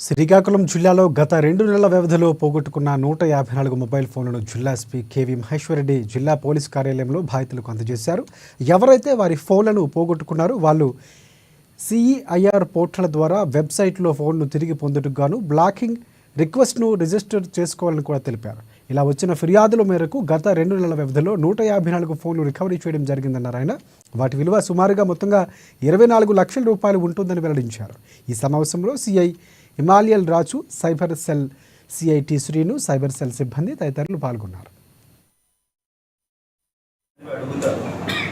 శ్రీకాకుళం జిల్లాలో గత 2 నెలల వ్యవధిలో పోగొట్టుకున్న 154 మొబైల్ ఫోన్లను జిల్లా ఎస్పీ కేవీ మహేశ్వరరెడ్డి జిల్లా పోలీస్ కార్యాలయంలో బాధితులకు అందజేశారు. ఎవరైతే వారి ఫోన్లను పోగొట్టుకున్నారో వాళ్ళు సిఈఐఆర్ పోర్టల్ ద్వారా వెబ్సైట్లో ఫోన్ను తిరిగి పొందుటకు గాను బ్లాకింగ్ రిక్వెస్ట్ను రిజిస్టర్ చేసుకోవాలని కూడా తెలిపారు. ఇలా వచ్చిన ఫిర్యాదుల మేరకు గత 2 నెలల వ్యవధిలో 154 ఫోన్లు రికవరీ చేయడం జరిగిందన్నారు ఆయన. వాటి విలువ సుమారుగా మొత్తంగా 24 లక్షల రూపాయలు ఉంటుందని వెల్లడించారు. ఈ సమావేశంలో సిఐ హిమాలయల్ రాజు, సైబర్ సెల్ సిఐటి శ్రీను, సైబర్ సెల్ సిబ్బంది తదితరులు పాల్గొన్నారు.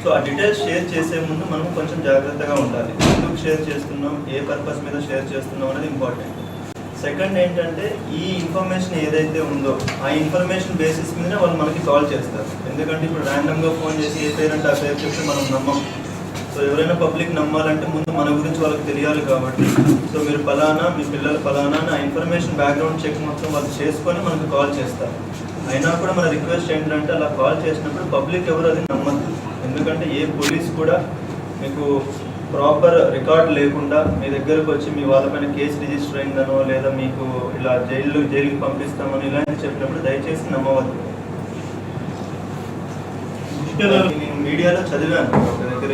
సో ఆ డీటెయిల్స్ షేర్ చేసే ముందు మనం కొంచెం జాగ్రత్తగా ఉండాలి. ఎందుకు షేర్ చేస్తున్నాం, ఏ పర్పస్ మీద షేర్ చేస్తున్నాం అనేది ఇంపార్టెంట్. సెకండ్ ఏంటంటే ఈ ఇన్ఫర్మేషన్ ఏదైతే ఉందో ఆ ఇన్ఫర్మేషన్ బేసిస్ మీదనే వాళ్ళు మనకి కాల్ చేస్తారు. ఎందుకంటే ఇప్పుడు ర్యాండమ్గా ఫోన్ చేసి ఏ పేరు అంటే ఆ పేరు చెప్తే మనం నమ్మం. సో ఎవరైనా పబ్లిక్ నమ్మాలంటే ముందు మన గురించి వాళ్ళకి తెలియాలి కాబట్టి సో మీరు ఫలానా, మీ పిల్లలు ఫలానా ఆ ఇన్ఫర్మేషన్ బ్యాక్గ్రౌండ్ చెక్ మొత్తం వాళ్ళు చేసుకొని మనకు కాల్ చేస్తారు. అయినా కూడా మన రిక్వెస్ట్ ఏంటంటే అలా కాల్ చేసినప్పుడు పబ్లిక్ ఎవరు అది నమ్మద్దు. ఎందుకంటే ఏ పోలీస్ కూడా మీకు ప్రాపర్ రికార్డ్ లేకుండా మీ దగ్గరకు వచ్చి మీ వాళ్ళపైన కేసు రిజిస్టర్ అయిందనో లేదా మీకు ఇలా జైలుకి పంపిస్తామని ఇలాంటి చెప్పినప్పుడు దయచేసి నమ్మవద్దు. నేను మీడియాలో చదివాను ఒక దగ్గర